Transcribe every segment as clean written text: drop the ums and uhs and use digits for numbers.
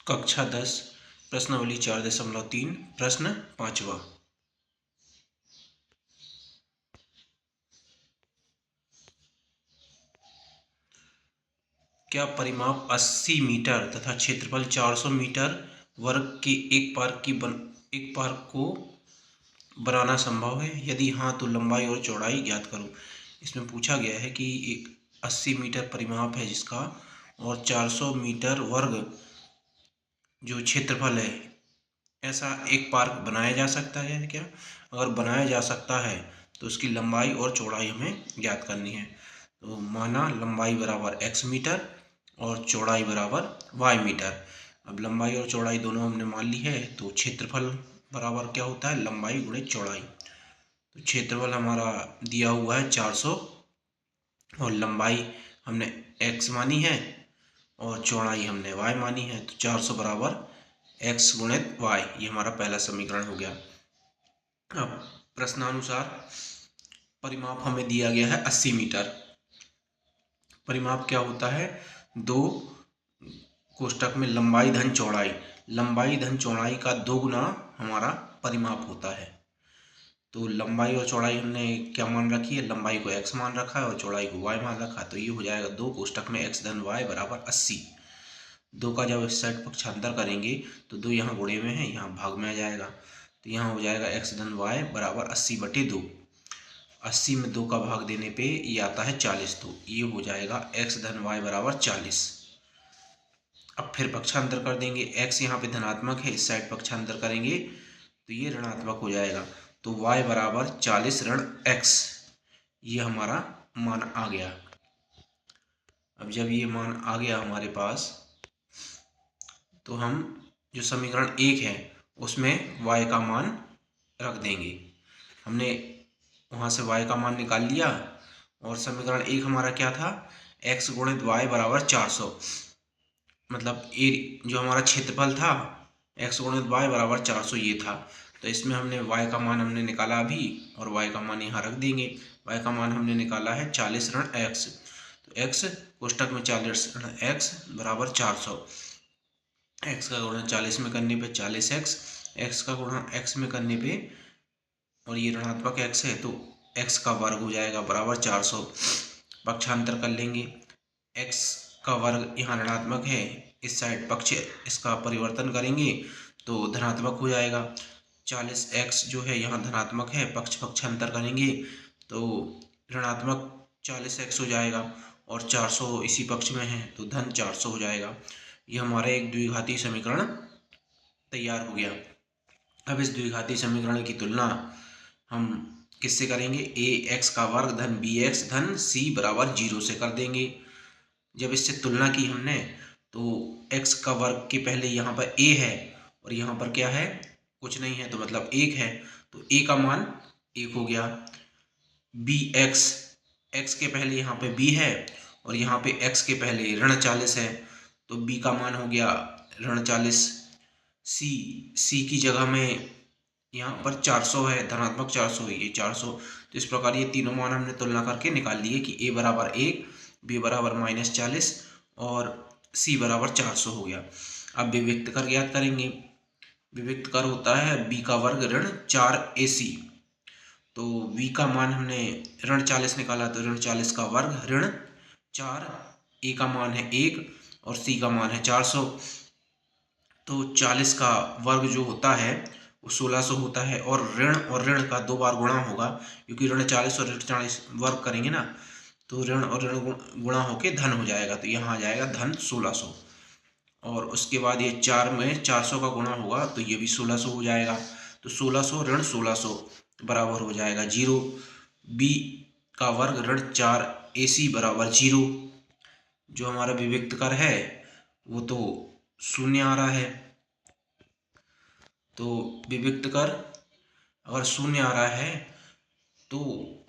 कक्षा 10 प्रश्नावली 4.3 प्रश्न 5वां। क्या परिमाप 80 मीटर तथा क्षेत्रफल 400 मीटर वर्ग के एक पार्क को बनाना संभव है? यदि हाँ तो लंबाई और चौड़ाई ज्ञात करो। इसमें पूछा गया है कि एक 80 मीटर परिमाप है जिसका और 400 मीटर वर्ग जो क्षेत्रफल है, ऐसा एक पार्क बनाया जा सकता है क्या? अगर बनाया जा सकता है तो उसकी लंबाई और चौड़ाई हमें ज्ञात करनी है। तो माना लंबाई बराबर x मीटर और चौड़ाई बराबर y मीटर। अब लंबाई और चौड़ाई दोनों हमने मान ली है तो क्षेत्रफल बराबर क्या होता है? लंबाई गुणे चौड़ाई। तो क्षेत्रफल हमारा दिया हुआ है 400 और लंबाई हमने x मानी है और चौड़ाई हमने y मानी है। तो 400 बराबर x गुणित y, ये हमारा पहला समीकरण हो गया। अब प्रश्नानुसार परिमाप हमें दिया गया है 80 मीटर। परिमाप क्या होता है? दो कोष्टक में लंबाई धन चौड़ाई का 2 गुना हमारा परिमाप होता है। तो लंबाई और चौड़ाई हमने क्या मान रखी है? लंबाई को x मान रखा है और चौड़ाई को y मान रखा है। तो ये हो जाएगा 2 कोष्टक में x धन y बराबर 80। 2 का जब इस साइड पक्षांतर करेंगे तो 2 यहाँ गुणे में है, यहाँ भाग में आ जाएगा। तो यहाँ हो जाएगा x धन y बराबर 80/2। 80 में 2 का भाग देने पे ये आता है 40। तो ये हो जाएगा x धन y बराबर 40। अब फिर पक्षांतर कर देंगे, x यहाँ पे धनात्मक है, इस साइड पक्षांतर करेंगे तो ये ऋणात्मक हो जाएगा। तो y बराबर 40 ऋण x, ये हमारा मान आ गया। अब जब ये मान आ गया हमारे पास तो हम जो समीकरण 1 है उसमें y का मान रख देंगे। हमने वहाँ से y का मान निकाल लिया और समीकरण 1 हमारा क्या था? x गुणित y बराबर 400। मतलब ए जो हमारा क्षेत्रफल था x गुणित y बराबर 400 ये था। तो इसमें हमने y का मान हमने निकाला अभी और y का मान यहाँ रख देंगे। y का मान हमने निकाला है 40 ऋण x। तो x कोष्टक में 40 ऋण x बराबर 400। x का गुणा 40 में करने पे 40x, x का गुणा x में करने पे, और ये ऋणात्मक x है तो x का वर्ग हो जाएगा बराबर 400। पक्षांतर कर लेंगे, x का वर्ग यहाँ ऋणात्मक है, इस साइड पक्ष इसका परिवर्तन करेंगे तो धनात्मक हो जाएगा। 40x जो है यहाँ धनात्मक है, पक्षांतर करेंगे तो ऋणात्मक 40x हो जाएगा और 400 इसी पक्ष में है तो धन 400 हो जाएगा। ये हमारा एक द्विघाती समीकरण तैयार हो गया। अब इस द्विघाती समीकरण की तुलना हम किससे करेंगे? ax का वर्ग धन bx धन c बराबर 0 से कर देंगे। जब इससे तुलना की हमने तो x का वर्ग के पहले यहाँ पर a है और यहाँ पर क्या है? कुछ नहीं है, तो मतलब 1 है, तो a का मान 1 हो गया। bx, x के पहले यहाँ पे b है और यहाँ पे x के पहले ऋण 40 है तो b का मान हो गया ऋण 40। c की जगह में यहाँ पर 400 है, धनात्मक 400 है, ये 400। तो इस प्रकार ये तीनों मान हमने तुलना करके निकाल लिए कि a बराबर 1, b बराबर -40 और c बराबर 400 हो गया। अब विविक्त कर ज्ञात करेंगे। विविक्त कर होता है b का वर्ग ऋण 4ac। तो b का मान हमने ऋण 40 निकाला तो ऋण 40 का वर्ग ऋण 4, a का मान है 1 और c का मान है 400। तो 40 का वर्ग जो होता है वो 1600 होता है और ऋण का 2 बार गुणा होगा, क्योंकि ऋण 40 और ऋण 40 वर्ग करेंगे ना तो ऋण और ऋण गुणा होके धन हो जाएगा। तो यहाँ आ जाएगा धन 1600 और उसके बाद ये 4 में 400 का गुणा होगा तो ये भी 1600 हो जाएगा। तो 1600 ऋण 1600 बराबर हो जाएगा 0। b का वर्ग ऋण 4ac बराबर 0। जो हमारा विविक्त कर है वो तो 0 आ रहा है। तो विविक्त कर अगर 0 आ रहा है तो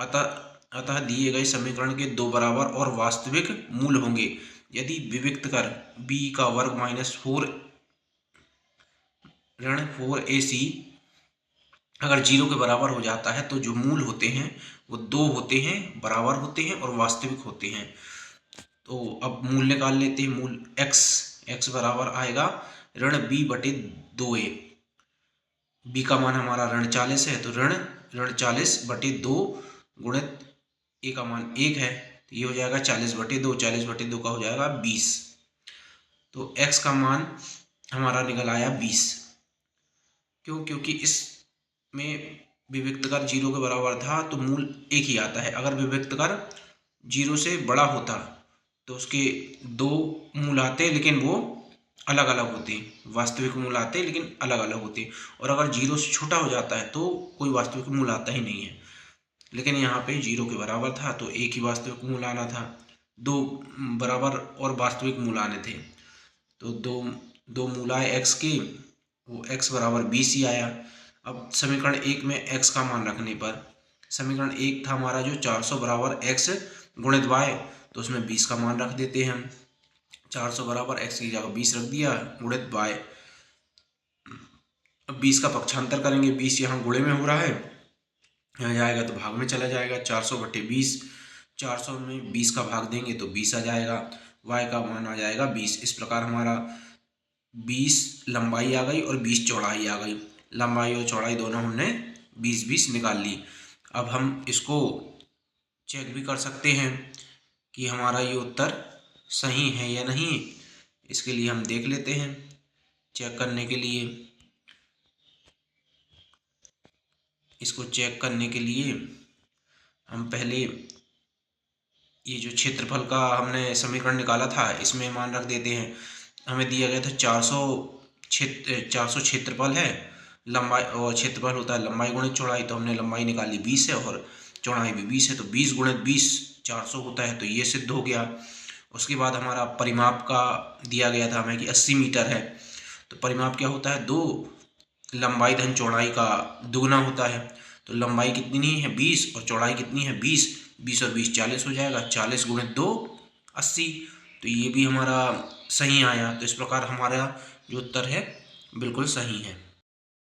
अतः दिए गए समीकरण के 2 बराबर और वास्तविक मूल होंगे। यदि विविक्त कर b का वर्ग -4 ऋण 4ac अगर 0 के बराबर हो जाता है तो जो मूल होते हैं वो 2 होते हैं, बराबर होते हैं और वास्तविक होते हैं। तो अब मूल निकाल लेते हैं। मूल x बराबर आएगा ऋण बी बटे 2a। बी का मान हमारा ऋण 40 है, तो ऋण 40 बटे 2 गुणित ए का मान 1 है, तो ये हो जाएगा 40 बटे 2। 40 बटे 2 का हो जाएगा 20। तो x का मान हमारा निकल आया 20। क्यों? क्योंकि इसमें विभक्त कर 0 के बराबर था, तो मूल एक ही आता है। अगर विभक्त कर 0 से बड़ा होता तो उसके 2 मूल आते, लेकिन वो अलग अलग होते। वास्तविक मूल आते लेकिन अलग अलग होते। और अगर 0 से छोटा हो जाता है तो कोई वास्तविक मूल आता ही नहीं है। लेकिन यहाँ पे 0 के बराबर था तो एक ही वास्तविक मूल आना था, 2 बराबर और वास्तविक मूल आने थे। तो दो मूल आए x के, वो x बराबर 20 ही आया। अब समीकरण 1 में x का मान रखने पर, समीकरण 1 था हमारा जो 400 बराबर x गुणित y, तो उसमें 20 का मान रख देते हैं हम। 400 बराबर x की जगह 20 रख दिया गुणित y। अब 20 का पक्षांतर करेंगे, 20 यहाँ गुणे में हो रहा है, यहाँ जाएगा तो भाग में चला जाएगा। 400 बटे 20, 400 में 20 का भाग देंगे तो 20 आ जाएगा, y का मान आ जाएगा 20। इस प्रकार हमारा 20 लंबाई आ गई और 20 चौड़ाई आ गई। लंबाई और चौड़ाई दोनों हमने 20-20 निकाल ली। अब हम इसको चेक भी कर सकते हैं कि हमारा ये उत्तर सही है या नहीं। इसके लिए हम देख लेते हैं। चेक करने के लिए, इसको चेक करने के लिए हम पहले ये जो क्षेत्रफल का हमने समीकरण निकाला था इसमें मान रख देते हैं। हमें दिया गया था 400 क्षेत्रफल है, लंबाई और क्षेत्रफल होता है लंबाई गुणित चौड़ाई, तो हमने लंबाई निकाली 20 है और चौड़ाई भी 20 है, तो 20 गुणित 20 400 होता है, तो ये सिद्ध हो गया। उसके बाद हमारा परिमाप का दिया गया था हमें कि 80 मीटर है, तो परिमाप क्या होता है, 2 लंबाई धन चौड़ाई का दुगना होता है। तो लंबाई कितनी है 20 और चौड़ाई कितनी है 20, 20 और 20 40 हो जाएगा, 40 गुणित 2 80। तो ये भी हमारा सही आया। तो इस प्रकार हमारा जो उत्तर है बिल्कुल सही है।